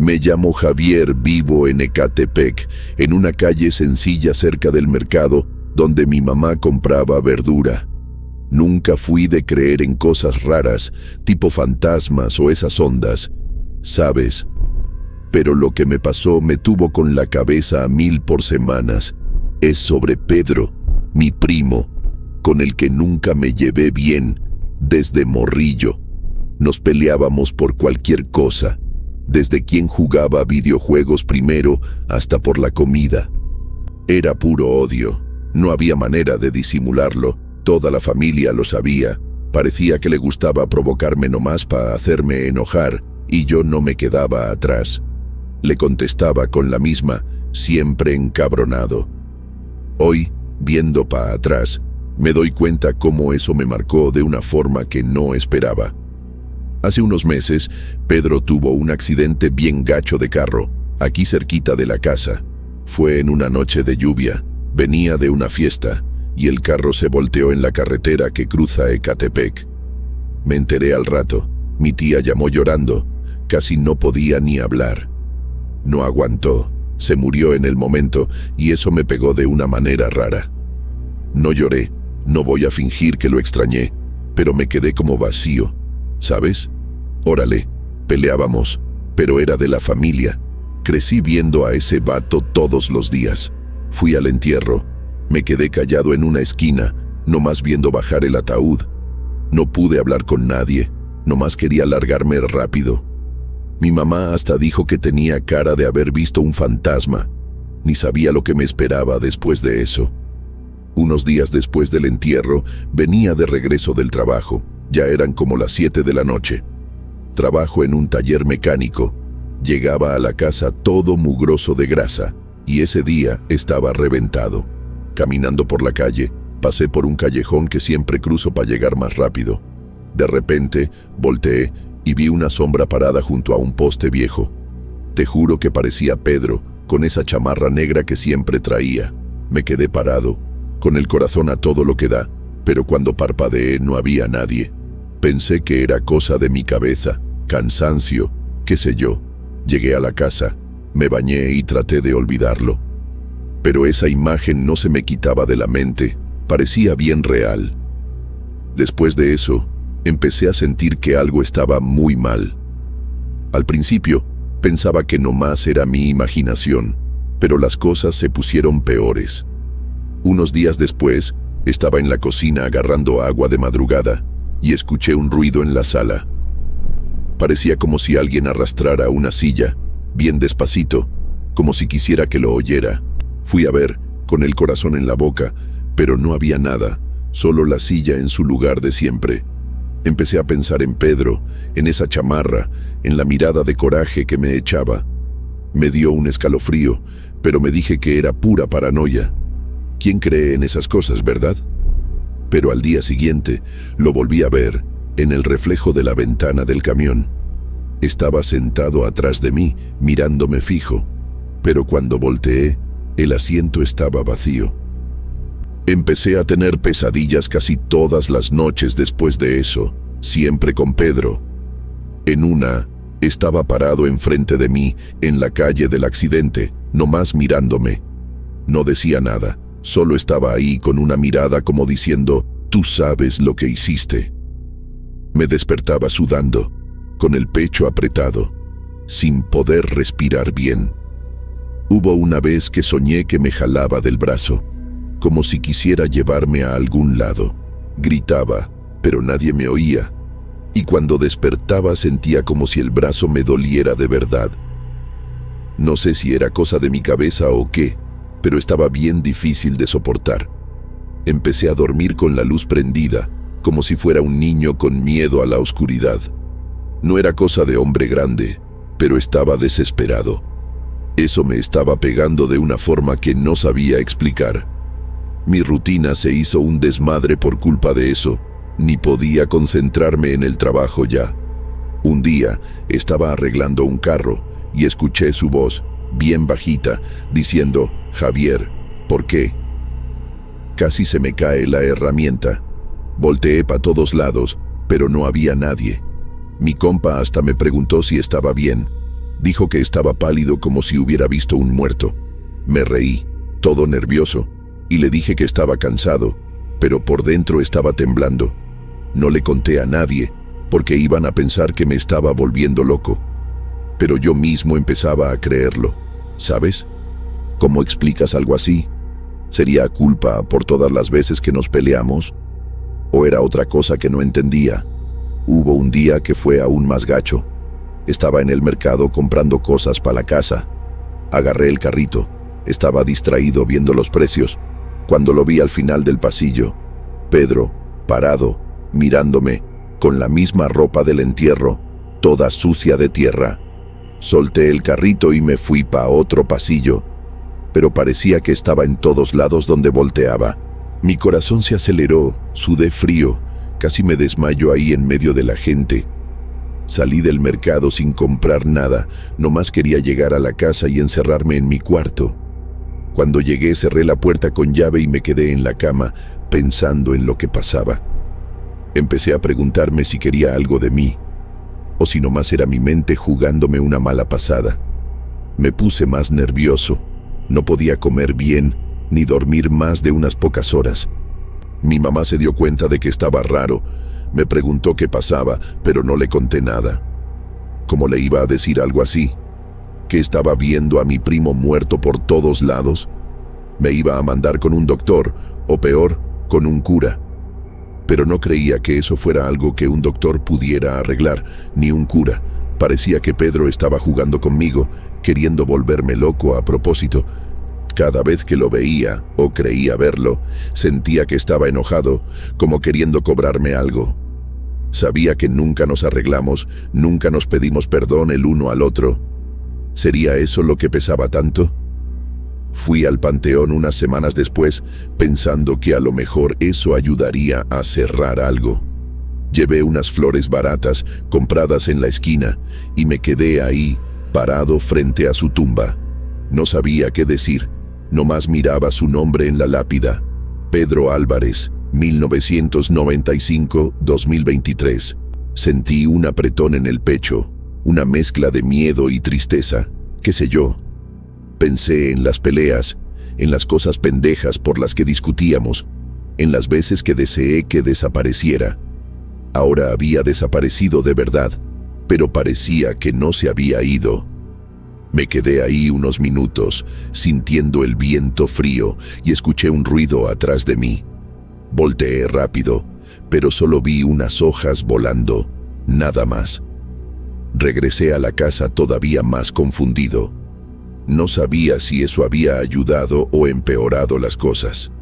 Me llamo Javier, vivo en Ecatepec, en una calle sencilla cerca del mercado donde mi mamá compraba verdura. Nunca fui de creer en cosas raras, tipo fantasmas o esas ondas, ¿sabes? Pero lo que me pasó me tuvo con la cabeza a 1000 por semanas. Es sobre Pedro, mi primo, con el que nunca me llevé bien, desde morrillo. Nos peleábamos por cualquier cosa, desde quién jugaba videojuegos primero hasta por la comida. Era puro odio, no había manera de disimularlo, toda la familia lo sabía. Parecía que le gustaba provocarme nomás para hacerme enojar y yo no me quedaba atrás. Le contestaba con la misma, siempre encabronado. Hoy, viendo para atrás, me doy cuenta cómo eso me marcó de una forma que no esperaba. Hace unos meses, Pedro tuvo un accidente bien gacho de carro, aquí cerquita de la casa. Fue en una noche de lluvia, venía de una fiesta, y el carro se volteó en la carretera que cruza Ecatepec. Me enteré al rato, mi tía llamó llorando, casi no podía ni hablar. No aguantó, se murió en el momento, y eso me pegó de una manera rara. No lloré, no voy a fingir que lo extrañé, pero me quedé como vacío. ¿Sabes? Órale, peleábamos, pero era de la familia. Crecí viendo a ese vato todos los días. Fui al entierro, me quedé callado en una esquina, nomás viendo bajar el ataúd. No pude hablar con nadie, nomás quería largarme rápido. Mi mamá hasta dijo que tenía cara de haber visto un fantasma. Ni sabía lo que me esperaba después de eso. Unos días después del entierro, venía de regreso del trabajo. Ya eran como las 7 de la noche. Trabajo en un taller mecánico. Llegaba a la casa todo mugroso de grasa, y ese día estaba reventado. Caminando por la calle, pasé por un callejón que siempre cruzo para llegar más rápido. De repente, volteé y vi una sombra parada junto a un poste viejo. Te juro que parecía Pedro, con esa chamarra negra que siempre traía. Me quedé parado, con el corazón a todo lo que da, pero cuando parpadeé no había nadie. Pensé que era cosa de mi cabeza, cansancio, qué sé yo. Llegué a la casa, me bañé y traté de olvidarlo. Pero esa imagen no se me quitaba de la mente, parecía bien real. Después de eso, empecé a sentir que algo estaba muy mal. Al principio, pensaba que nomás era mi imaginación, pero las cosas se pusieron peores. Unos días después, estaba en la cocina agarrando agua de madrugada y escuché un ruido en la sala. Parecía como si alguien arrastrara una silla, bien despacito, como si quisiera que lo oyera. Fui a ver, con el corazón en la boca, pero no había nada, solo la silla en su lugar de siempre. Empecé a pensar en Pedro, en esa chamarra, en la mirada de coraje que me echaba. Me dio un escalofrío, pero me dije que era pura paranoia. ¿Quién cree en esas cosas, verdad? Pero al día siguiente, lo volví a ver, en el reflejo de la ventana del camión. Estaba sentado atrás de mí, mirándome fijo, pero cuando volteé, el asiento estaba vacío. Empecé a tener pesadillas casi todas las noches después de eso, siempre con Pedro. En una, estaba parado enfrente de mí, en la calle del accidente, nomás mirándome. No decía nada. Solo estaba ahí con una mirada como diciendo, tú sabes lo que hiciste. Me despertaba sudando, con el pecho apretado, sin poder respirar bien. Hubo una vez que soñé que me jalaba del brazo, como si quisiera llevarme a algún lado. Gritaba, pero nadie me oía, y cuando despertaba sentía como si el brazo me doliera de verdad. No sé si era cosa de mi cabeza o qué, pero estaba bien difícil de soportar. Empecé a dormir con la luz prendida, como si fuera un niño con miedo a la oscuridad. No era cosa de hombre grande, pero estaba desesperado. Eso me estaba pegando de una forma que no sabía explicar. Mi rutina se hizo un desmadre por culpa de eso, ni podía concentrarme en el trabajo ya. Un día estaba arreglando un carro y escuché su voz, bien bajita, diciendo, Javier, ¿por qué? Casi se me cae la herramienta. Volteé para todos lados, pero no había nadie. Mi compa hasta me preguntó si estaba bien. Dijo que estaba pálido como si hubiera visto un muerto. Me reí, todo nervioso, y le dije que estaba cansado, pero por dentro estaba temblando. No le conté a nadie, porque iban a pensar que me estaba volviendo loco. Pero yo mismo empezaba a creerlo, ¿sabes? ¿Cómo explicas algo así? ¿Sería culpa por todas las veces que nos peleamos? ¿O era otra cosa que no entendía? Hubo un día que fue aún más gacho. Estaba en el mercado comprando cosas para la casa. Agarré el carrito. Estaba distraído viendo los precios, cuando lo vi al final del pasillo. Pedro, parado, mirándome, con la misma ropa del entierro, toda sucia de tierra. Solté el carrito y me fui pa' otro pasillo, pero parecía que estaba en todos lados donde volteaba. Mi corazón se aceleró, sudé frío, casi me desmayo ahí en medio de la gente. Salí del mercado sin comprar nada, nomás quería llegar a la casa y encerrarme en mi cuarto. Cuando llegué cerré la puerta con llave y me quedé en la cama, pensando en lo que pasaba. Empecé a preguntarme si quería algo de mí, o si nomás era mi mente jugándome una mala pasada. Me puse más nervioso, no podía comer bien, ni dormir más de unas pocas horas. Mi mamá se dio cuenta de que estaba raro, me preguntó qué pasaba, pero no le conté nada. ¿Cómo le iba a decir algo así? ¿Que estaba viendo a mi primo muerto por todos lados? Me iba a mandar con un doctor, o peor, con un cura. Pero no creía que eso fuera algo que un doctor pudiera arreglar, ni un cura. Parecía que Pedro estaba jugando conmigo, queriendo volverme loco a propósito. Cada vez que lo veía, o creía verlo, sentía que estaba enojado, como queriendo cobrarme algo. Sabía que nunca nos arreglamos, nunca nos pedimos perdón el uno al otro. ¿Sería eso lo que pesaba tanto? Fui al panteón unas semanas después, pensando que a lo mejor eso ayudaría a cerrar algo. Llevé unas flores baratas, compradas en la esquina, y me quedé ahí, parado frente a su tumba. No sabía qué decir, nomás miraba su nombre en la lápida. Pedro Álvarez, 1995-2023. Sentí un apretón en el pecho, una mezcla de miedo y tristeza, qué sé yo. Pensé en las peleas, en las cosas pendejas por las que discutíamos, en las veces que deseé que desapareciera. Ahora había desaparecido de verdad, pero parecía que no se había ido. Me quedé ahí unos minutos, sintiendo el viento frío, y escuché un ruido atrás de mí. Volteé rápido, pero solo vi unas hojas volando, nada más. Regresé a la casa todavía más confundido. No sabía si eso había ayudado o empeorado las cosas.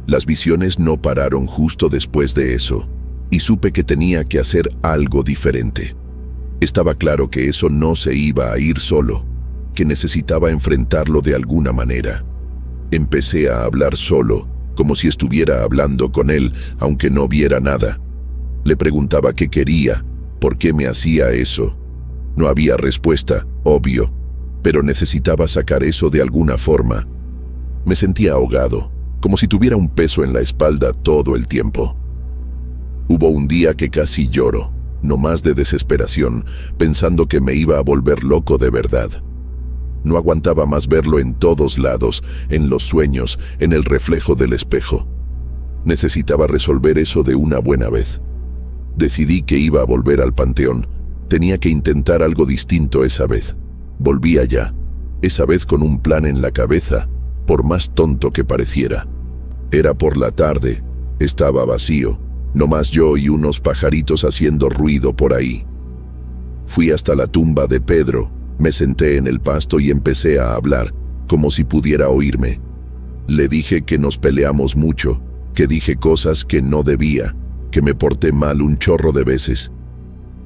Las visiones no pararon justo después de eso, y supe que tenía que hacer algo diferente. Estaba claro que eso no se iba a ir solo, que necesitaba enfrentarlo de alguna manera. Empecé a hablar solo, como si estuviera hablando con él, aunque no viera nada. Le preguntaba qué quería, por qué me hacía eso. No había respuesta, obvio, pero necesitaba sacar eso de alguna forma. Me sentía ahogado, como si tuviera un peso en la espalda todo el tiempo. Hubo un día que casi lloro, no más de desesperación, pensando que me iba a volver loco de verdad. No aguantaba más verlo en todos lados, en los sueños, en el reflejo del espejo. Necesitaba resolver eso de una buena vez. Decidí que iba a volver al panteón. Tenía que intentar algo distinto esa vez. Volví allá, esa vez con un plan en la cabeza, por más tonto que pareciera. Era por la tarde, estaba vacío, nomás yo y unos pajaritos haciendo ruido por ahí. Fui hasta la tumba de Pedro, me senté en el pasto y empecé a hablar, como si pudiera oírme. Le dije que nos peleamos mucho, que dije cosas que no debía, que me porté mal un chorro de veces.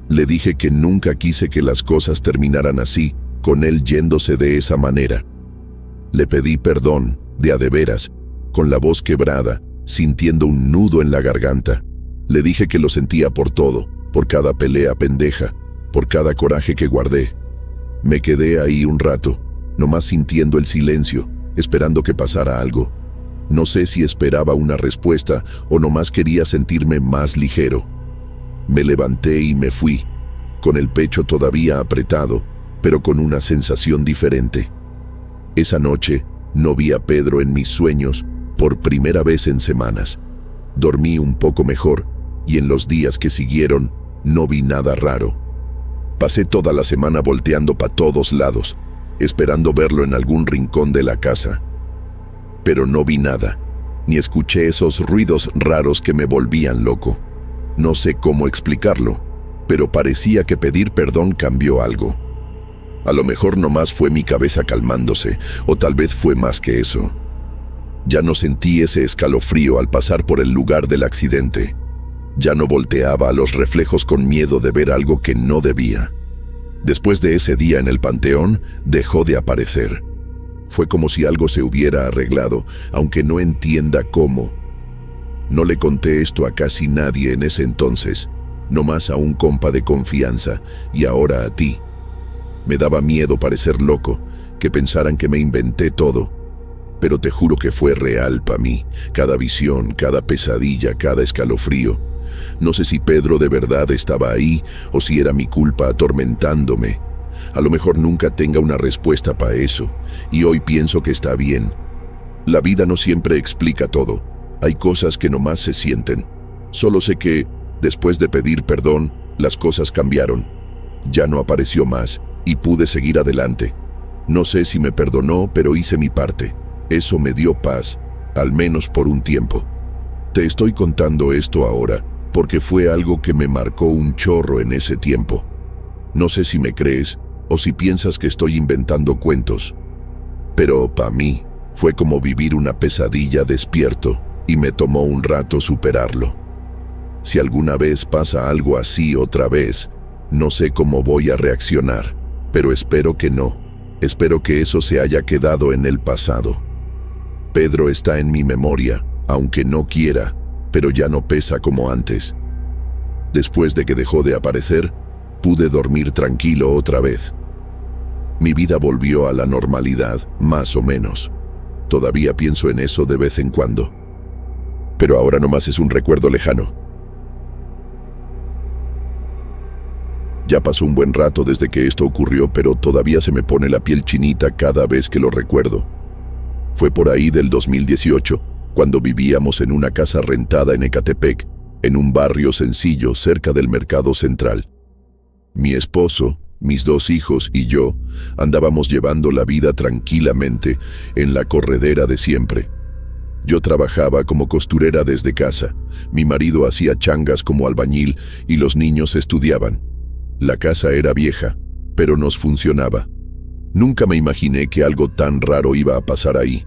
Le dije que nunca quise que las cosas terminaran así, con él yéndose de esa manera. Le pedí perdón, de a de veras, con la voz quebrada, sintiendo un nudo en la garganta. Le dije que lo sentía por todo, por cada pelea pendeja, por cada coraje que guardé. Me quedé ahí un rato, nomás sintiendo el silencio, esperando que pasara algo. No sé si esperaba una respuesta o nomás quería sentirme más ligero. Me levanté y me fui, con el pecho todavía apretado, pero con una sensación diferente. Esa noche no vi a Pedro en mis sueños por primera vez en semanas. Dormí un poco mejor y en los días que siguieron no vi nada raro. Pasé toda la semana volteando para todos lados, esperando verlo en algún rincón de la casa. Pero no vi nada, ni escuché esos ruidos raros que me volvían loco. No sé cómo explicarlo, pero parecía que pedir perdón cambió algo. A lo mejor nomás fue mi cabeza calmándose, o tal vez fue más que eso. Ya no sentí ese escalofrío al pasar por el lugar del accidente. Ya no volteaba a los reflejos con miedo de ver algo que no debía. Después de ese día en el panteón, dejó de aparecer. Fue como si algo se hubiera arreglado, aunque no entienda cómo. No le conté esto a casi nadie en ese entonces, nomás a un compa de confianza, y ahora a ti. Me daba miedo parecer loco, que pensaran que me inventé todo. Pero te juro que fue real para mí, cada visión, cada pesadilla, cada escalofrío. No sé si Pedro de verdad estaba ahí o si era mi culpa atormentándome. A lo mejor nunca tenga una respuesta para eso, y hoy pienso que está bien. La vida no siempre explica todo. Hay cosas que nomás se sienten. Solo sé que, después de pedir perdón, las cosas cambiaron. Ya no apareció más, y pude seguir adelante. No sé si me perdonó, pero hice mi parte. Eso me dio paz, al menos por un tiempo. Te estoy contando esto ahora, porque fue algo que me marcó un chorro en ese tiempo. No sé si me crees, o si piensas que estoy inventando cuentos. Pero para mí, fue como vivir una pesadilla despierto, y me tomó un rato superarlo. Si alguna vez pasa algo así otra vez, no sé cómo voy a reaccionar, pero espero que no. Espero que eso se haya quedado en el pasado. Pedro está en mi memoria, aunque no quiera, pero ya no pesa como antes. Después de que dejó de aparecer, pude dormir tranquilo otra vez. Mi vida volvió a la normalidad, más o menos. Todavía pienso en eso de vez en cuando. Pero ahora nomás es un recuerdo lejano. Ya pasó un buen rato desde que esto ocurrió, pero todavía se me pone la piel chinita cada vez que lo recuerdo. Fue por ahí del 2018, cuando vivíamos en una casa rentada en Ecatepec, en un barrio sencillo cerca del Mercado Central. Mi esposo, mis 2 hijos y yo andábamos llevando la vida tranquilamente en la corredera de siempre. Yo trabajaba como costurera desde casa, mi marido hacía changas como albañil y los niños estudiaban. La casa era vieja, pero nos funcionaba. Nunca me imaginé que algo tan raro iba a pasar ahí.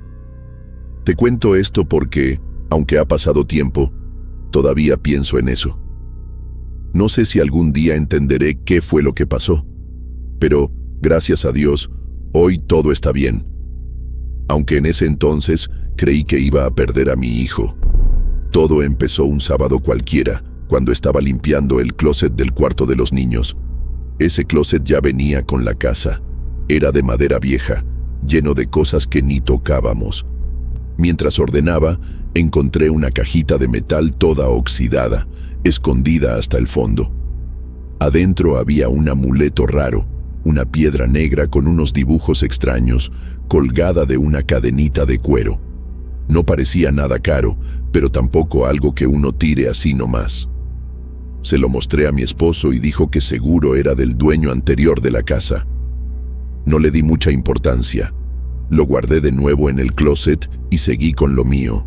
Te cuento esto porque, aunque ha pasado tiempo, todavía pienso en eso. No sé si algún día entenderé qué fue lo que pasó, pero, gracias a Dios, hoy todo está bien. Aunque en ese entonces creí que iba a perder a mi hijo. Todo empezó un sábado cualquiera, cuando estaba limpiando el closet del cuarto de los niños. Ese closet ya venía con la casa. Era de madera vieja, lleno de cosas que ni tocábamos. Mientras ordenaba, encontré una cajita de metal toda oxidada, escondida hasta el fondo. Adentro había un amuleto raro, una piedra negra con unos dibujos extraños, colgada de una cadenita de cuero. No parecía nada caro, pero tampoco algo que uno tire así nomás. Se lo mostré a mi esposo y dijo que seguro era del dueño anterior de la casa. No le di mucha importancia. Lo guardé de nuevo en el closet y seguí con lo mío.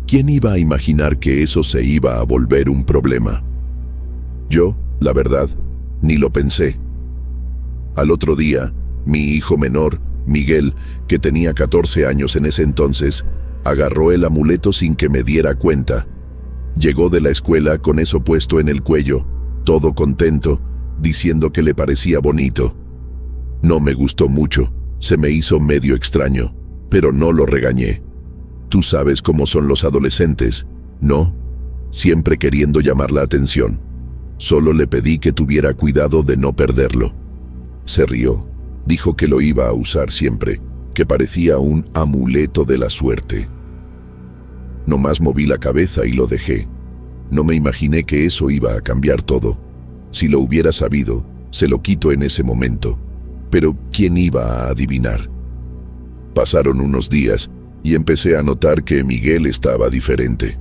¿Quién iba a imaginar que eso se iba a volver un problema? Yo, la verdad, ni lo pensé. Al otro día, mi hijo menor, Miguel, que tenía 14 años en ese entonces, agarró el amuleto sin que me diera cuenta. Llegó de la escuela con eso puesto en el cuello, todo contento, diciendo que le parecía bonito. No me gustó mucho, se me hizo medio extraño, pero no lo regañé. Tú sabes cómo son los adolescentes, ¿no? Siempre queriendo llamar la atención. Solo le pedí que tuviera cuidado de no perderlo. Se rió, dijo que lo iba a usar siempre, que parecía un amuleto de la suerte. Nomás moví la cabeza y lo dejé. No me imaginé que eso iba a cambiar todo. Si lo hubiera sabido, se lo quito en ese momento. pero ¿quién iba a adivinar? Pasaron unos días y empecé a notar que Miguel estaba diferente.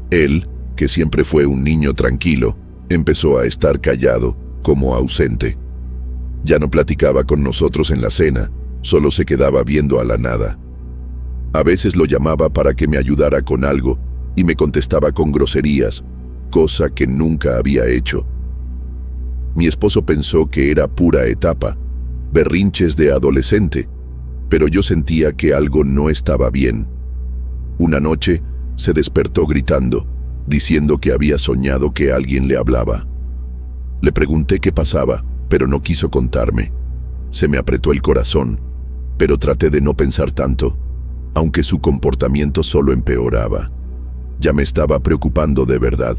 Él, que siempre fue un niño tranquilo, empezó a estar callado, como ausente. Ya no platicaba con nosotros en la cena, solo se quedaba viendo a la nada. A veces lo llamaba para que me ayudara con algo y me contestaba con groserías, cosa que nunca había hecho. Mi esposo pensó que era pura etapa, berrinches de adolescente, pero yo sentía que algo no estaba bien. Una noche se despertó gritando, diciendo que había soñado que alguien le hablaba. Le pregunté qué pasaba, pero no quiso contarme. Se me apretó el corazón, pero traté de no pensar tanto, aunque su comportamiento solo empeoraba. Ya me estaba preocupando de verdad.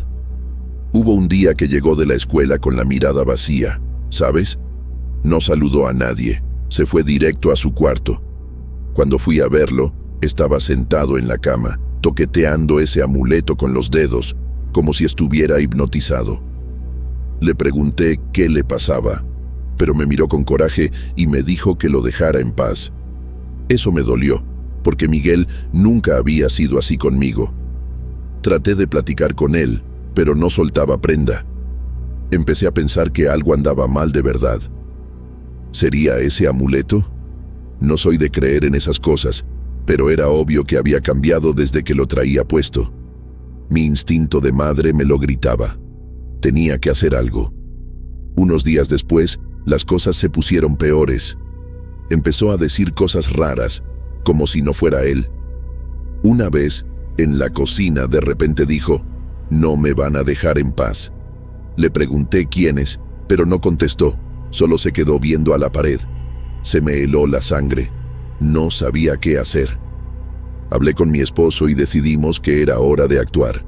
Hubo un día que llegó de la escuela con la mirada vacía, ¿sabes? No saludó a nadie, se fue directo a su cuarto. Cuando fui a verlo, estaba sentado en la cama, toqueteando ese amuleto con los dedos, como si estuviera hipnotizado. Le pregunté qué le pasaba, pero me miró con coraje y me dijo que lo dejara en paz. Eso me dolió, porque Miguel nunca había sido así conmigo. Traté de platicar con él, pero no soltaba prenda. Empecé a pensar que algo andaba mal de verdad. ¿Sería ese amuleto? No soy de creer en esas cosas, pero era obvio que había cambiado desde que lo traía puesto. Mi instinto de madre me lo gritaba. Tenía que hacer algo. Unos días después, las cosas se pusieron peores. Empezó a decir cosas raras, como si no fuera él. Una vez, en la cocina, de repente dijo, «No me van a dejar en paz». Le pregunté quiénes, pero no contestó, solo se quedó viendo a la pared. Se me heló la sangre. No sabía qué hacer. Hablé con mi esposo y decidimos que era hora de actuar.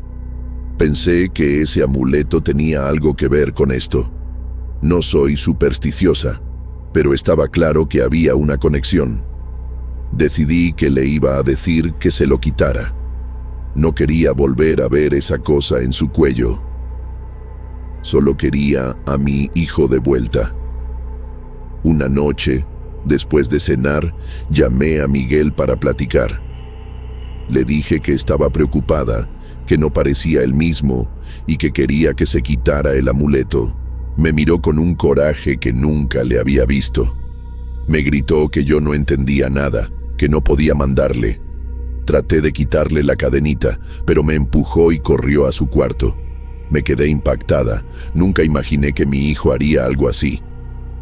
Pensé que ese amuleto tenía algo que ver con esto. No soy supersticiosa, pero estaba claro que había una conexión. Decidí que le iba a decir que se lo quitara. No quería volver a ver esa cosa en su cuello. Solo quería a mi hijo de vuelta. Una noche, después de cenar, llamé a Miguel para platicar. Le dije que estaba preocupada, que no parecía el mismo y que quería que se quitara el amuleto. Me miró con un coraje que nunca le había visto. Me gritó que yo no entendía nada, que no podía mandarle. Traté de quitarle la cadenita, pero me empujó y corrió a su cuarto. Me quedé impactada. Nunca imaginé que mi hijo haría algo así.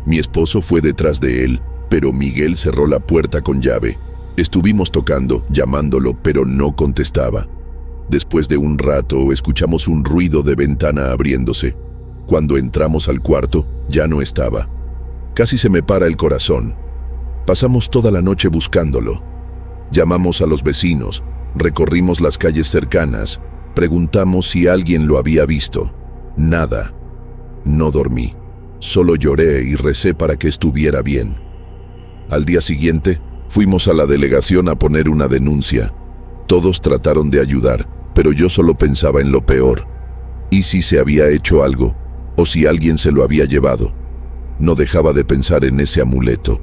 Mi esposo fue detrás de él, pero Miguel cerró la puerta con llave. Estuvimos tocando, llamándolo, pero no contestaba. Después de un rato, escuchamos un ruido de ventana abriéndose. Cuando entramos al cuarto, ya no estaba. Casi se me para el corazón. Pasamos toda la noche buscándolo. Llamamos a los vecinos, recorrimos las calles cercanas, preguntamos si alguien lo había visto. Nada. No dormí. Solo lloré y recé para que estuviera bien. Al día siguiente, fuimos a la delegación a poner una denuncia. Todos trataron de ayudar, pero yo solo pensaba en lo peor. ¿Y si se había hecho algo? ¿O si alguien se lo había llevado? No dejaba de pensar en ese amuleto.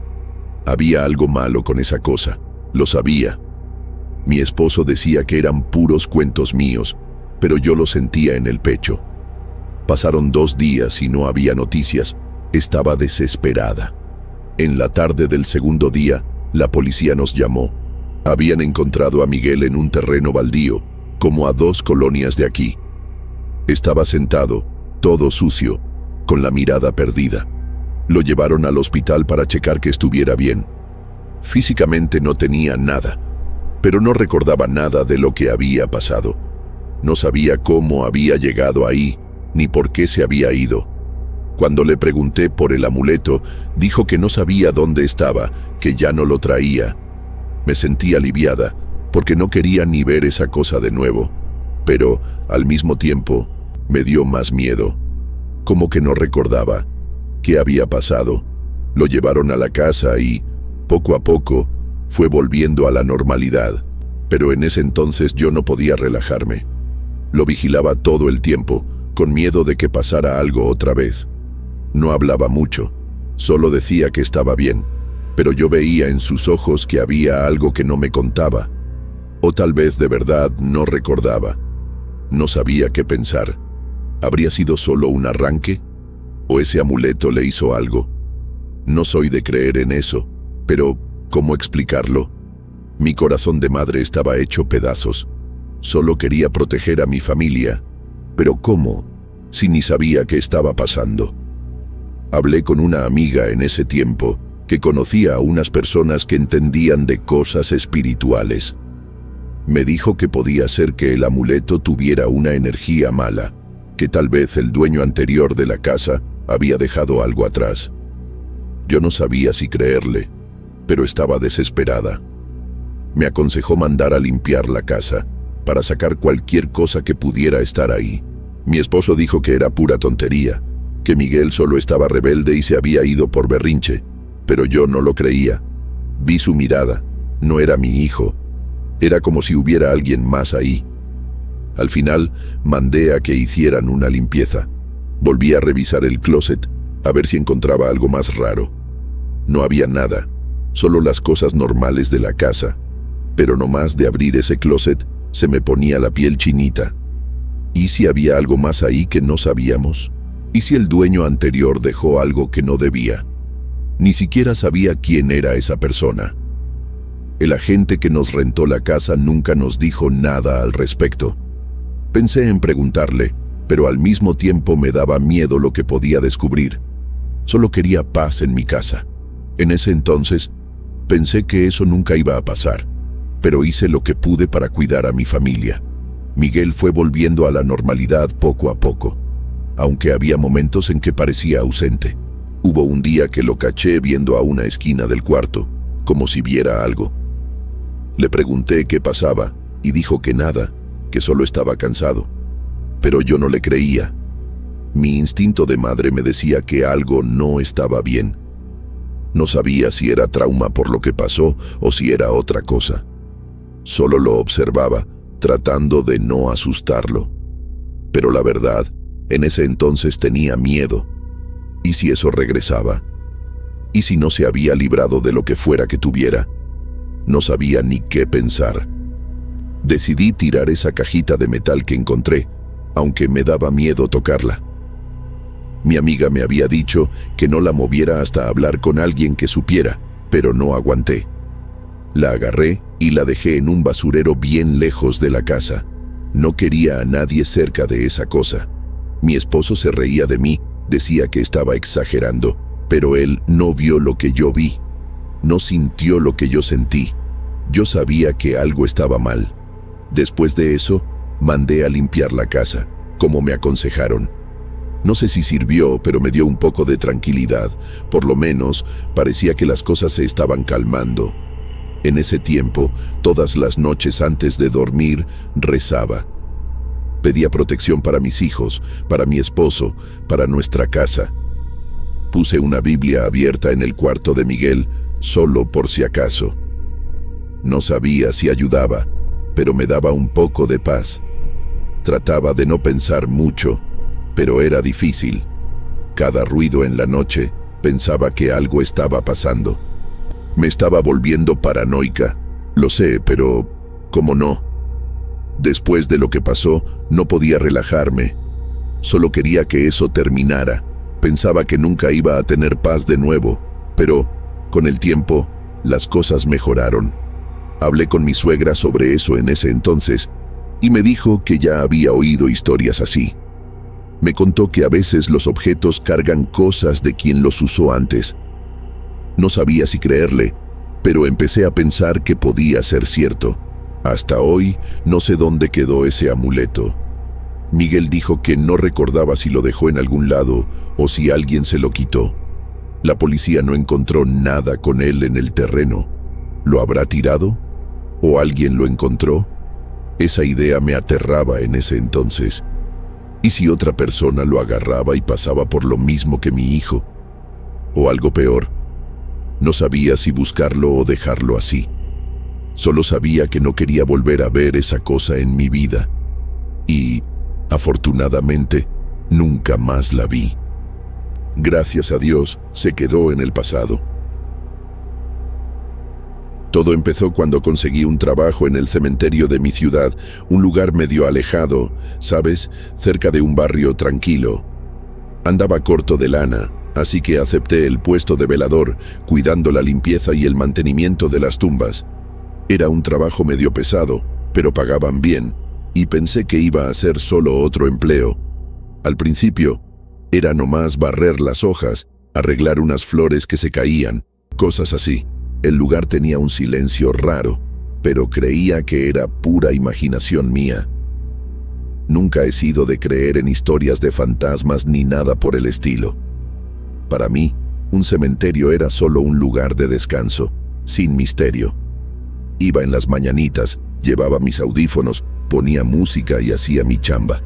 Había algo malo con esa cosa. Lo sabía. Mi esposo decía que eran puros cuentos míos, pero yo lo sentía en el pecho. Pasaron 2 días y no había noticias. Estaba desesperada. En la tarde del segundo día, la policía nos llamó. Habían encontrado a Miguel en un terreno baldío, como a 2 colonias de aquí. Estaba sentado, todo sucio, con la mirada perdida. Lo llevaron al hospital para checar que estuviera bien. Físicamente no tenía nada, pero no recordaba nada de lo que había pasado. No sabía cómo había llegado ahí, ni por qué se había ido. Cuando le pregunté por el amuleto, dijo que no sabía dónde estaba, que ya no lo traía. Me sentí aliviada, porque no quería ni ver esa cosa de nuevo, pero, al mismo tiempo, me dio más miedo. Como que no recordaba qué había pasado. Lo llevaron a la casa y, poco a poco, fue volviendo a la normalidad, pero en ese entonces yo no podía relajarme. Lo vigilaba todo el tiempo, con miedo de que pasara algo otra vez. No hablaba mucho, Solo decía que estaba bien, pero yo veía en sus ojos que había algo que no me contaba. O tal vez de verdad no recordaba. No sabía qué pensar. ¿Habría sido solo un arranque? ¿O ese amuleto le hizo algo? No soy de creer en eso, pero ¿cómo explicarlo? Mi corazón de madre estaba hecho pedazos. Solo quería proteger a mi familia. ¿Pero cómo? Si ni sabía qué estaba pasando. Hablé con una amiga en ese tiempo que conocía a unas personas que entendían de cosas espirituales. Me dijo que podía ser que el amuleto tuviera una energía mala, que tal vez el dueño anterior de la casa había dejado algo atrás. Yo no sabía si creerle, pero estaba desesperada. Me aconsejó mandar a limpiar la casa para sacar cualquier cosa que pudiera estar ahí. Mi esposo dijo que era pura tontería, que Miguel solo estaba rebelde y se había ido por berrinche, pero yo no lo creía. Vi su mirada, no era mi hijo, era como si hubiera alguien más ahí. Al final, mandé a que hicieran una limpieza. Volví a revisar el closet, a ver si encontraba algo más raro. No había nada, solo las cosas normales de la casa, pero nomás de abrir ese closet se me ponía la piel chinita. ¿Y si había algo más ahí que no sabíamos? ¿Y si el dueño anterior dejó algo que no debía? Ni siquiera sabía quién era esa persona. El agente que nos rentó la casa nunca nos dijo nada al respecto. Pensé en preguntarle, pero al mismo tiempo me daba miedo lo que podía descubrir. Solo quería paz en mi casa. En ese entonces, pensé que eso nunca iba a pasar, pero hice lo que pude para cuidar a mi familia. Miguel fue volviendo a la normalidad poco a poco, aunque había momentos en que parecía ausente. Hubo un día que lo caché viendo a una esquina del cuarto, como si viera algo. Le pregunté qué pasaba y dijo que nada, que solo estaba cansado. Pero yo no le creía. Mi instinto de madre me decía que algo no estaba bien. No sabía si era trauma por lo que pasó o si era otra cosa. Solo lo observaba, tratando de no asustarlo. Pero la verdad, en ese entonces tenía miedo. ¿Y si eso regresaba? ¿Y si no se había librado de lo que fuera que tuviera? No sabía ni qué pensar. Decidí tirar esa cajita de metal que encontré, aunque me daba miedo tocarla. Mi amiga me había dicho que no la moviera hasta hablar con alguien que supiera, pero no aguanté. La agarré y la dejé en un basurero bien lejos de la casa. No quería a nadie cerca de esa cosa. Mi esposo se reía de mí, decía que estaba exagerando, pero él no vio lo que yo vi. No sintió lo que yo sentí. Yo sabía que algo estaba mal. Después de eso, mandé a limpiar la casa, como me aconsejaron. No sé si sirvió, pero me dio un poco de tranquilidad. Por lo menos, parecía que las cosas se estaban calmando. En ese tiempo, todas las noches antes de dormir, rezaba. Pedía protección para mis hijos, para mi esposo, para nuestra casa. Puse una Biblia abierta en el cuarto de Miguel, solo por si acaso. No sabía si ayudaba, pero me daba un poco de paz. Trataba de no pensar mucho, pero era difícil. Cada ruido en la noche pensaba que algo estaba pasando. Me estaba volviendo paranoica, lo sé, pero ¿cómo no? Después de lo que pasó, no podía relajarme. Solo quería que eso terminara. Pensaba que nunca iba a tener paz de nuevo, pero con el tiempo, las cosas mejoraron. Hablé con mi suegra sobre eso en ese entonces y me dijo que ya había oído historias así. Me contó que a veces los objetos cargan cosas de quien los usó antes. No sabía si creerle, pero empecé a pensar que podía ser cierto. Hasta hoy no sé dónde quedó ese amuleto. Miguel dijo que no recordaba si lo dejó en algún lado o si alguien se lo quitó. La policía no encontró nada con él en el terreno. ¿Lo habrá tirado? ¿O alguien lo encontró? Esa idea me aterraba en ese entonces. ¿Y si otra persona lo agarraba y pasaba por lo mismo que mi hijo? ¿O algo peor? No sabía si buscarlo o dejarlo así. Solo sabía que no quería volver a ver esa cosa en mi vida. Y, afortunadamente, nunca más la vi. Gracias a Dios, se quedó en el pasado. Todo empezó cuando conseguí un trabajo en el cementerio de mi ciudad, un lugar medio alejado, ¿sabes? Cerca de un barrio tranquilo. Andaba corto de lana, así que acepté el puesto de velador, cuidando la limpieza y el mantenimiento de las tumbas. Era un trabajo medio pesado, pero pagaban bien, y pensé que iba a ser solo otro empleo. Al principio, era nomás barrer las hojas, arreglar unas flores que se caían, cosas así. El lugar tenía un silencio raro, pero creía que era pura imaginación mía. Nunca he sido de creer en historias de fantasmas ni nada por el estilo. Para mí, un cementerio era solo un lugar de descanso, sin misterio. Iba en las mañanitas, llevaba mis audífonos, ponía música y hacía mi chamba.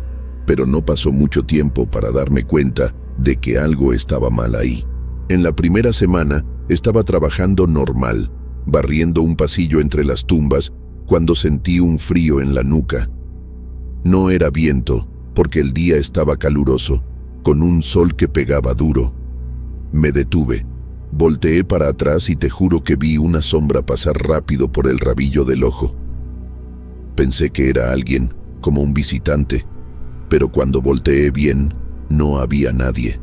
Pero no pasó mucho tiempo para darme cuenta de que algo estaba mal ahí. En la primera semana, estaba trabajando normal, barriendo un pasillo entre las tumbas, cuando sentí un frío en la nuca. No era viento, porque el día estaba caluroso, con un sol que pegaba duro. Me detuve, volteé para atrás y te juro que vi una sombra pasar rápido por el rabillo del ojo. Pensé que era alguien, como un visitante, pero cuando volteé bien, no había nadie.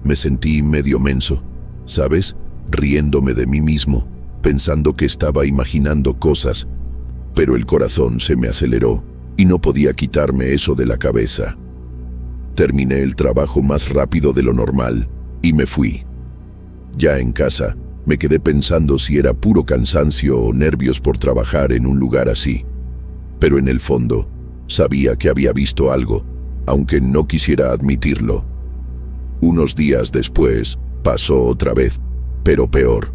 Me sentí medio menso, ¿sabes? Riéndome de mí mismo, pensando que estaba imaginando cosas, pero el corazón se me aceleró y no podía quitarme eso de la cabeza. Terminé el trabajo más rápido de lo normal y me fui. Ya en casa, me quedé pensando si era puro cansancio o nervios por trabajar en un lugar así. Pero en el fondo, sabía que había visto algo, aunque no quisiera admitirlo. Unos días después, pasó otra vez, pero peor.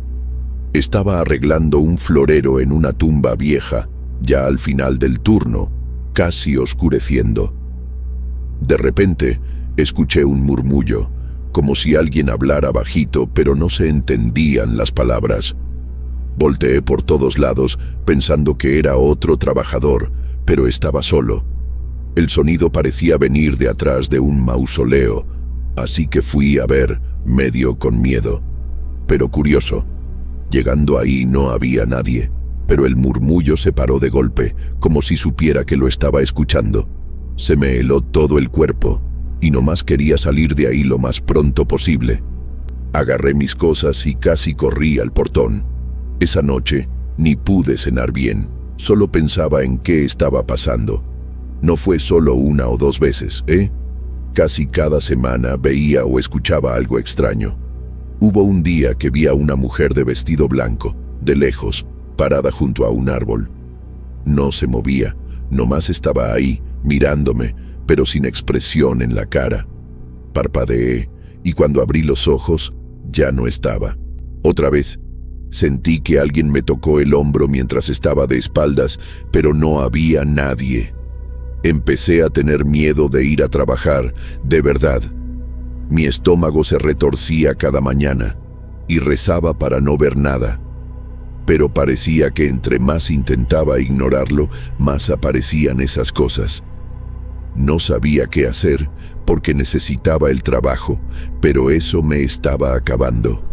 Estaba arreglando un florero en una tumba vieja, ya al final del turno, casi oscureciendo. De repente, escuché un murmullo, como si alguien hablara bajito, pero no se entendían las palabras. Volteé por todos lados, pensando que era otro trabajador, pero estaba solo. El sonido parecía venir de atrás de un mausoleo, así que fui a ver, medio con miedo. Pero curioso, llegando ahí no había nadie, pero el murmullo se paró de golpe, como si supiera que lo estaba escuchando. Se me heló todo el cuerpo, y nomás quería salir de ahí lo más pronto posible. Agarré mis cosas y casi corrí al portón. Esa noche ni pude cenar bien, solo pensaba en qué estaba pasando. No fue solo una o dos veces, Casi cada semana veía o escuchaba algo extraño. Hubo un día que vi a una mujer de vestido blanco, de lejos, parada junto a un árbol. No se movía, nomás estaba ahí, mirándome, pero sin expresión en la cara. Parpadeé, y cuando abrí los ojos, ya no estaba. Otra vez, sentí que alguien me tocó el hombro mientras estaba de espaldas, pero no había nadie. Empecé a tener miedo de ir a trabajar, de verdad. Mi estómago se retorcía cada mañana y rezaba para no ver nada. Pero parecía que entre más intentaba ignorarlo, más aparecían esas cosas. No sabía qué hacer porque necesitaba el trabajo, pero eso me estaba acabando.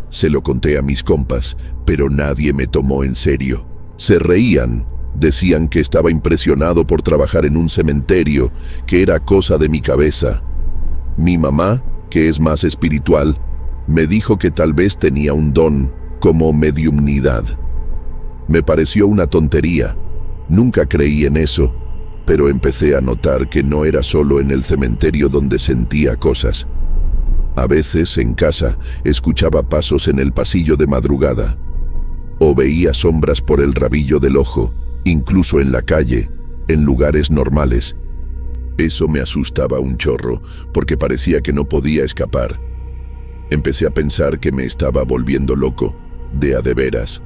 Se lo conté a mis compas, pero nadie me tomó en serio. Se reían, decían que estaba impresionado por trabajar en un cementerio, que era cosa de mi cabeza. Mi mamá, que es más espiritual, me dijo que tal vez tenía un don, como mediumnidad. Me pareció una tontería. Nunca creí en eso, pero empecé a notar que no era solo en el cementerio donde sentía cosas. A veces, en casa, escuchaba pasos en el pasillo de madrugada, o veía sombras por el rabillo del ojo, incluso en la calle, en lugares normales. Eso me asustaba un chorro, porque parecía que no podía escapar. Empecé a pensar que me estaba volviendo loco, de a de veras.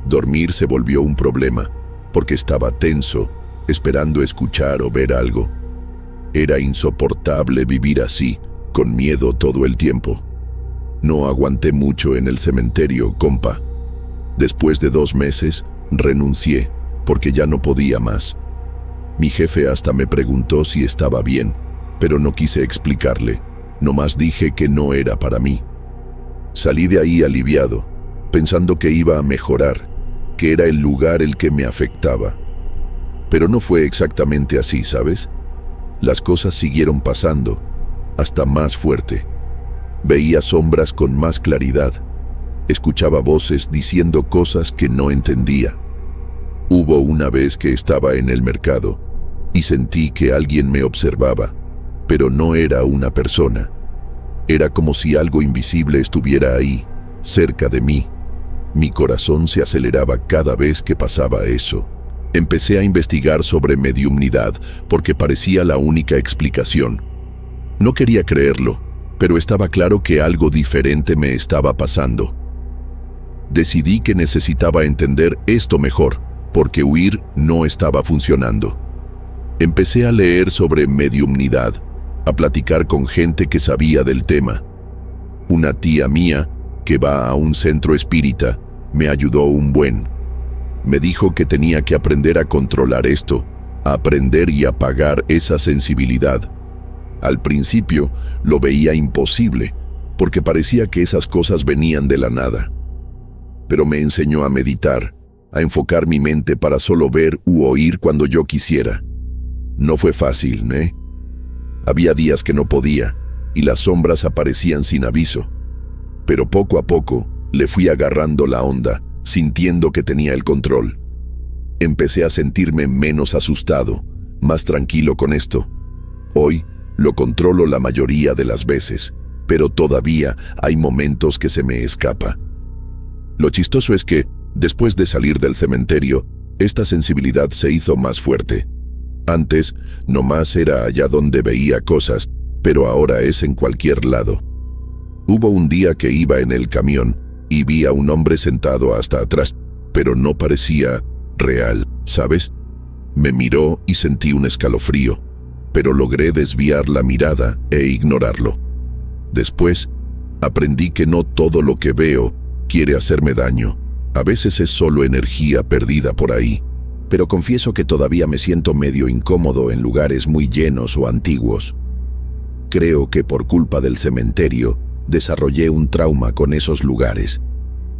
Dormir se volvió un problema, porque estaba tenso, esperando escuchar o ver algo. Era insoportable vivir así, con miedo todo el tiempo. No aguanté mucho en el cementerio, compa. Después de 2 meses, renuncié, porque ya no podía más. Mi jefe hasta me preguntó si estaba bien, pero no quise explicarle. Nomás dije que no era para mí. Salí de ahí aliviado, pensando que iba a mejorar, que era el lugar el que me afectaba. Pero no fue exactamente así, ¿sabes? Las cosas siguieron pasando, hasta más fuerte. Veía sombras con más claridad. Escuchaba voces diciendo cosas que no entendía. Hubo una vez que estaba en el mercado y sentí que alguien me observaba, pero no era una persona. Era como si algo invisible estuviera ahí, cerca de mí. Mi corazón se aceleraba cada vez que pasaba eso. Empecé a investigar sobre mediumnidad porque parecía la única explicación. No quería creerlo, pero estaba claro que algo diferente me estaba pasando. Decidí que necesitaba entender esto mejor, porque huir no estaba funcionando. Empecé a leer sobre mediumnidad, a platicar con gente que sabía del tema. Una tía mía, que va a un centro espírita, me ayudó un buen. Me dijo que tenía que aprender a controlar esto, a aprender y apagar esa sensibilidad. Al principio lo veía imposible, porque parecía que esas cosas venían de la nada. Pero me enseñó a meditar, a enfocar mi mente para solo ver u oír cuando yo quisiera. No fue fácil, ¿eh? Había días que no podía, y las sombras aparecían sin aviso. Pero poco a poco le fui agarrando la onda, sintiendo que tenía el control. Empecé a sentirme menos asustado, más tranquilo con esto. Hoy lo controlo la mayoría de las veces, pero todavía hay momentos que se me escapa. Lo chistoso es que, después de salir del cementerio, esta sensibilidad se hizo más fuerte. Antes, nomás era allá donde veía cosas, pero ahora es en cualquier lado. Hubo un día que iba en el camión y vi a un hombre sentado hasta atrás, pero no parecía real, ¿sabes? Me miró y sentí un escalofrío, pero logré desviar la mirada e ignorarlo. Después, aprendí que no todo lo que veo quiere hacerme daño. A veces es solo energía perdida por ahí. Pero confieso que todavía me siento medio incómodo en lugares muy llenos o antiguos. Creo que por culpa del cementerio, desarrollé un trauma con esos lugares.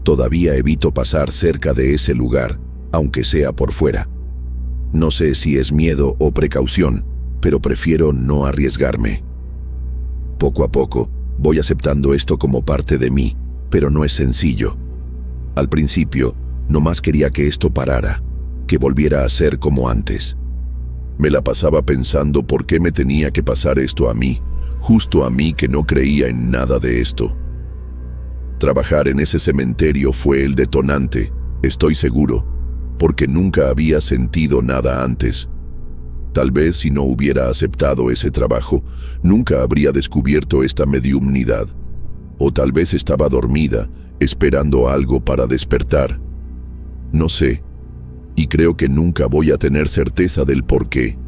Todavía evito pasar cerca de ese lugar, aunque sea por fuera. No sé si es miedo o precaución, pero prefiero no arriesgarme. Poco a poco, voy aceptando esto como parte de mí, pero no es sencillo. Al principio, nomás quería que esto parara, que volviera a ser como antes. Me la pasaba pensando por qué me tenía que pasar esto a mí, justo a mí que no creía en nada de esto. Trabajar en ese cementerio fue el detonante, estoy seguro, porque nunca había sentido nada antes. Tal vez si no hubiera aceptado ese trabajo, nunca habría descubierto esta mediumnidad. O tal vez estaba dormida, esperando algo para despertar. No sé, y creo que nunca voy a tener certeza del por qué.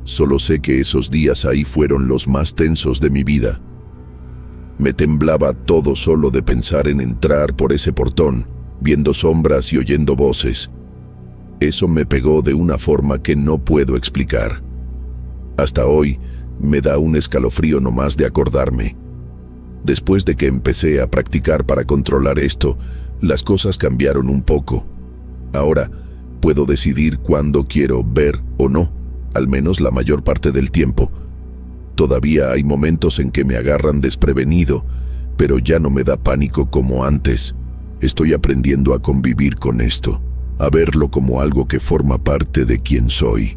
Solo sé que esos días ahí fueron los más tensos de mi vida. Me temblaba todo solo de pensar en entrar por ese portón, viendo sombras y oyendo voces. Eso me pegó de una forma que no puedo explicar. Hasta hoy me da un escalofrío nomás de acordarme. Después de que empecé a practicar para controlar esto, las cosas cambiaron un poco. Ahora puedo decidir cuándo quiero ver o no, al menos la mayor parte del tiempo. Todavía hay momentos en que me agarran desprevenido, pero ya no me da pánico como antes. Estoy aprendiendo a convivir con esto, a verlo como algo que forma parte de quien soy.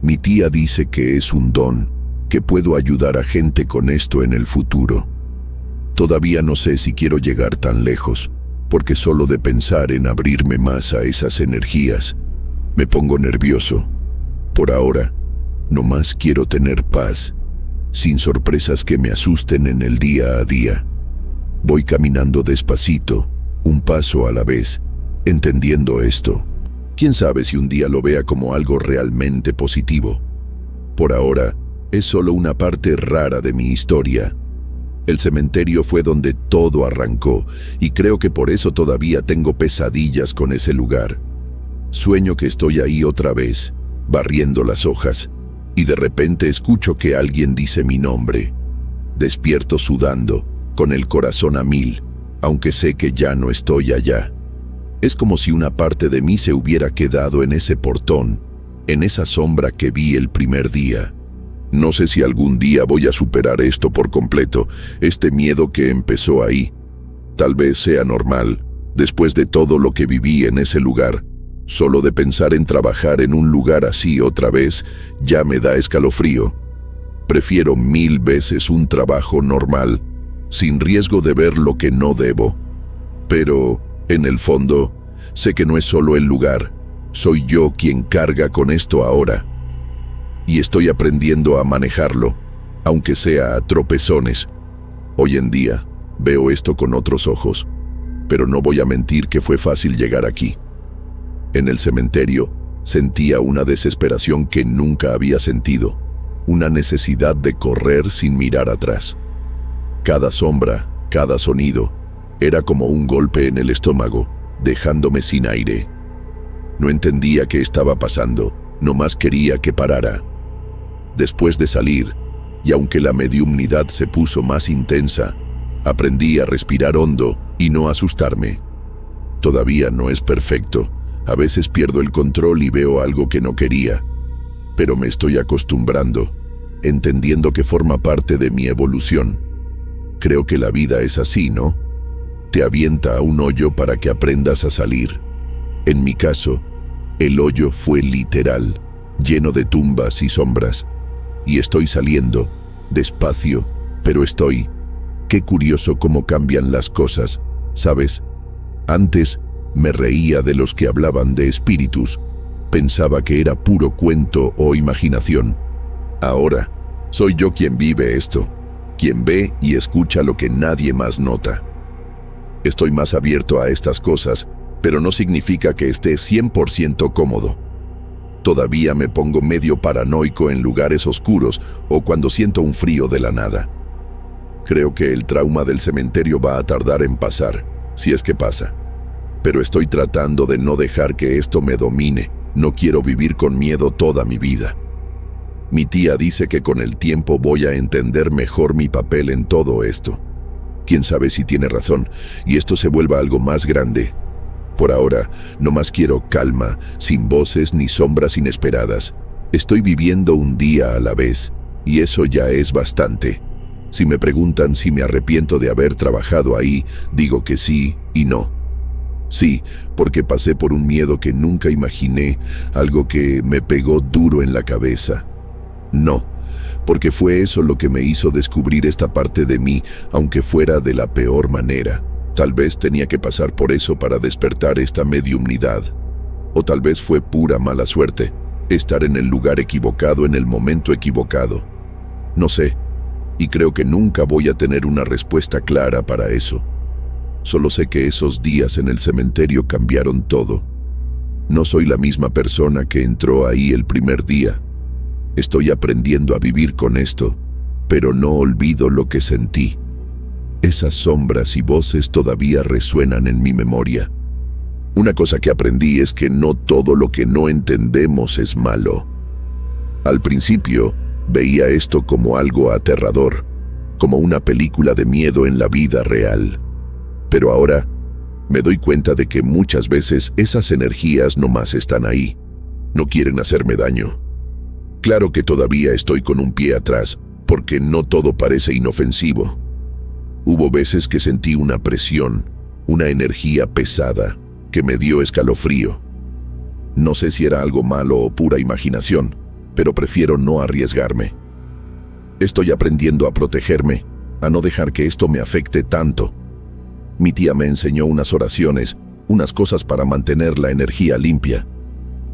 Mi tía dice que es un don, que puedo ayudar a gente con esto en el futuro. Todavía no sé si quiero llegar tan lejos, porque solo de pensar en abrirme más a esas energías, me pongo nervioso. Por ahora, nomás quiero tener paz, sin sorpresas que me asusten en el día a día. Voy caminando despacito, un paso a la vez, entendiendo esto. Quién sabe si un día lo vea como algo realmente positivo. Por ahora, es solo una parte rara de mi historia. El cementerio fue donde todo arrancó, y creo que por eso todavía tengo pesadillas con ese lugar. Sueño que estoy ahí otra vez, barriendo las hojas, y de repente escucho que alguien dice mi nombre. Despierto sudando, con el corazón a 1000, aunque sé que ya no estoy allá. Es como si una parte de mí se hubiera quedado en ese portón, en esa sombra que vi el primer día. No sé si algún día voy a superar esto por completo, este miedo que empezó ahí. Tal vez sea normal, después de todo lo que viví en ese lugar. Solo de pensar en trabajar en un lugar así otra vez, ya me da escalofrío. Prefiero 1000 veces un trabajo normal, sin riesgo de ver lo que no debo. Pero, en el fondo, sé que no es solo el lugar, soy yo quien carga con esto ahora. Y estoy aprendiendo a manejarlo, aunque sea a tropezones. Hoy en día, veo esto con otros ojos, pero no voy a mentir que fue fácil llegar aquí. En el cementerio, sentía una desesperación que nunca había sentido, una necesidad de correr sin mirar atrás. Cada sombra, cada sonido, era como un golpe en el estómago, dejándome sin aire. No entendía qué estaba pasando, nomás quería que parara. Después de salir, y aunque la mediumnidad se puso más intensa, aprendí a respirar hondo y no asustarme. Todavía no es perfecto, a veces pierdo el control y veo algo que no quería, pero me estoy acostumbrando, entendiendo que forma parte de mi evolución. Creo que la vida es así, ¿no? Te avienta a un hoyo para que aprendas a salir. En mi caso, el hoyo fue literal, lleno de tumbas y sombras. Y estoy saliendo, despacio, pero estoy. Qué curioso cómo cambian las cosas, ¿sabes? Antes me reía de los que hablaban de espíritus. Pensaba que era puro cuento o imaginación. Ahora, soy yo quien vive esto, quien ve y escucha lo que nadie más nota. Estoy más abierto a estas cosas, pero no significa que esté 100% cómodo. Todavía me pongo medio paranoico en lugares oscuros o cuando siento un frío de la nada. Creo que el trauma del cementerio va a tardar en pasar, si es que pasa. Pero estoy tratando de no dejar que esto me domine. No quiero vivir con miedo toda mi vida. Mi tía dice que con el tiempo voy a entender mejor mi papel en todo esto. Quién sabe si tiene razón y esto se vuelva algo más grande. Por ahora, nomás quiero calma, sin voces ni sombras inesperadas. Estoy viviendo un día a la vez, y eso ya es bastante. Si me preguntan si me arrepiento de haber trabajado ahí, digo que sí y no. Sí, porque pasé por un miedo que nunca imaginé, algo que me pegó duro en la cabeza. No, porque fue eso lo que me hizo descubrir esta parte de mí, aunque fuera de la peor manera. Tal vez tenía que pasar por eso para despertar esta mediumnidad. O tal vez fue pura mala suerte, estar en el lugar equivocado en el momento equivocado. No sé, y creo que nunca voy a tener una respuesta clara para eso. Solo sé que esos días en el cementerio cambiaron todo. No soy la misma persona que entró ahí el primer día. Estoy aprendiendo a vivir con esto, pero no olvido lo que sentí. Esas sombras y voces todavía resuenan en mi memoria. Una cosa que aprendí es que no todo lo que no entendemos es malo. Al principio, veía esto como algo aterrador, como una película de miedo en la vida real. Pero ahora, me doy cuenta de que muchas veces esas energías nomás están ahí. No quieren hacerme daño. Claro que todavía estoy con un pie atrás, porque no todo parece inofensivo. Hubo veces que sentí una presión, una energía pesada, que me dio escalofrío. No sé si era algo malo o pura imaginación, pero prefiero no arriesgarme. Estoy aprendiendo a protegerme, a no dejar que esto me afecte tanto. Mi tía me enseñó unas oraciones, unas cosas para mantener la energía limpia.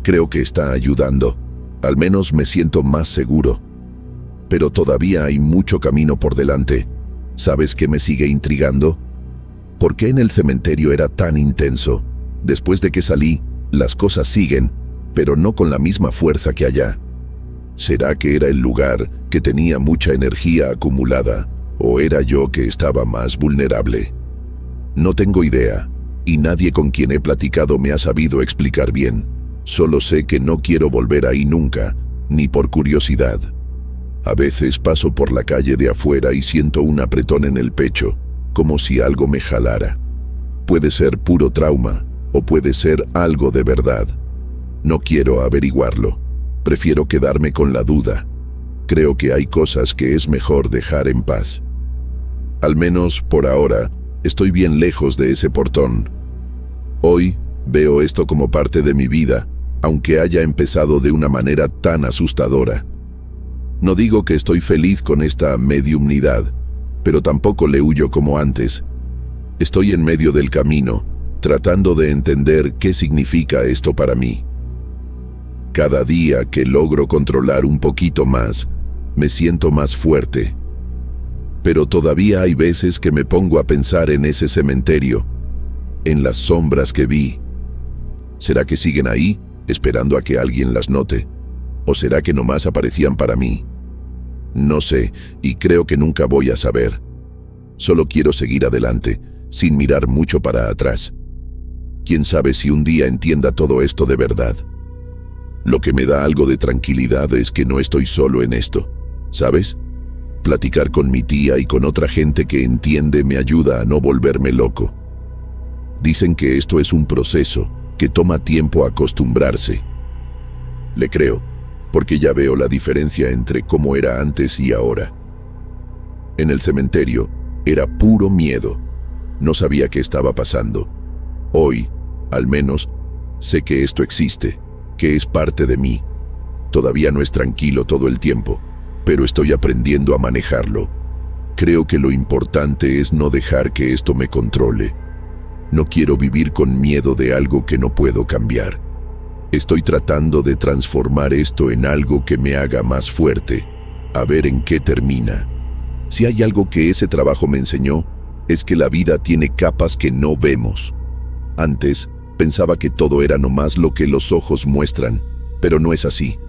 Creo que está ayudando, al menos me siento más seguro. Pero todavía hay mucho camino por delante. ¿Sabes qué me sigue intrigando? ¿Por qué en el cementerio era tan intenso? Después de que salí, las cosas siguen, pero no con la misma fuerza que allá. ¿Será que era el lugar que tenía mucha energía acumulada, o era yo que estaba más vulnerable? No tengo idea, y nadie con quien he platicado me ha sabido explicar bien. Solo sé que no quiero volver ahí nunca, ni por curiosidad. A veces paso por la calle de afuera y siento un apretón en el pecho, como si algo me jalara. Puede ser puro trauma o puede ser algo de verdad. No quiero averiguarlo. Prefiero quedarme con la duda. Creo que hay cosas que es mejor dejar en paz. Al menos, por ahora, estoy bien lejos de ese portón. Hoy veo esto como parte de mi vida, aunque haya empezado de una manera tan asustadora. No digo que estoy feliz con esta mediumnidad, pero tampoco le huyo como antes. Estoy en medio del camino, tratando de entender qué significa esto para mí. Cada día que logro controlar un poquito más, me siento más fuerte. Pero todavía hay veces que me pongo a pensar en ese cementerio, en las sombras que vi. ¿Será que siguen ahí, esperando a que alguien las note? ¿O será que nomás aparecían para mí? No sé, y creo que nunca voy a saber. Solo quiero seguir adelante, sin mirar mucho para atrás. ¿Quién sabe si un día entienda todo esto de verdad? Lo que me da algo de tranquilidad es que no estoy solo en esto, ¿sabes? Platicar con mi tía y con otra gente que entiende me ayuda a no volverme loco. Dicen que esto es un proceso, que toma tiempo acostumbrarse. Le creo, porque ya veo la diferencia entre cómo era antes y ahora. En el cementerio era puro miedo. No sabía qué estaba pasando. Hoy, al menos, sé que esto existe, que es parte de mí. Todavía no es tranquilo todo el tiempo, pero estoy aprendiendo a manejarlo. Creo que lo importante es no dejar que esto me controle. No quiero vivir con miedo de algo que no puedo cambiar. Estoy tratando de transformar esto en algo que me haga más fuerte, a ver en qué termina. Si hay algo que ese trabajo me enseñó, es que la vida tiene capas que no vemos. Antes, pensaba que todo era nomás lo que los ojos muestran, pero no es así.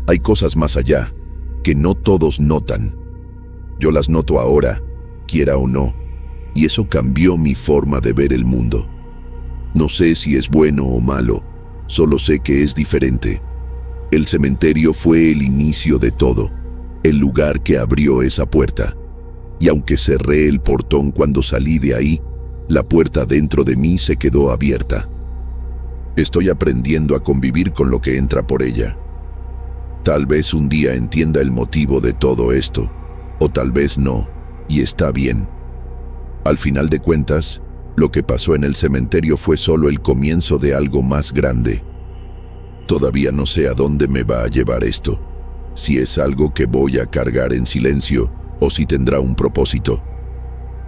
Hay cosas más allá, que no todos notan. Yo las noto ahora, quiera o no, y eso cambió mi forma de ver el mundo. No sé si es bueno o malo, solo sé que es diferente. El cementerio fue el inicio de todo, el lugar que abrió esa puerta. Y aunque cerré el portón cuando salí de ahí, la puerta dentro de mí se quedó abierta. Estoy aprendiendo a convivir con lo que entra por ella. Tal vez un día entienda el motivo de todo esto, o tal vez no, y está bien. Al final de cuentas, lo que pasó en el cementerio fue solo el comienzo de algo más grande. Todavía no sé a dónde me va a llevar esto, si es algo que voy a cargar en silencio o si tendrá un propósito.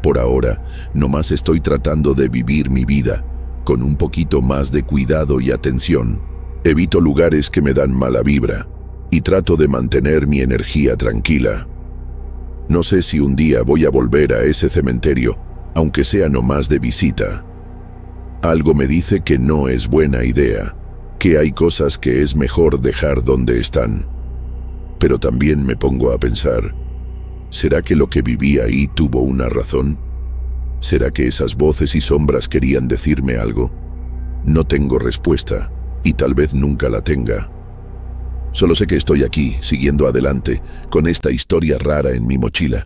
Por ahora, nomás estoy tratando de vivir mi vida, con un poquito más de cuidado y atención. Evito lugares que me dan mala vibra, y trato de mantener mi energía tranquila. No sé si un día voy a volver a ese cementerio, aunque sea nomás de visita. Algo me dice que no es buena idea, que hay cosas que es mejor dejar donde están. Pero también me pongo a pensar, ¿será que lo que viví ahí tuvo una razón? ¿Será que esas voces y sombras querían decirme algo? No tengo respuesta, y tal vez nunca la tenga. Solo sé que estoy aquí, siguiendo adelante, con esta historia rara en mi mochila.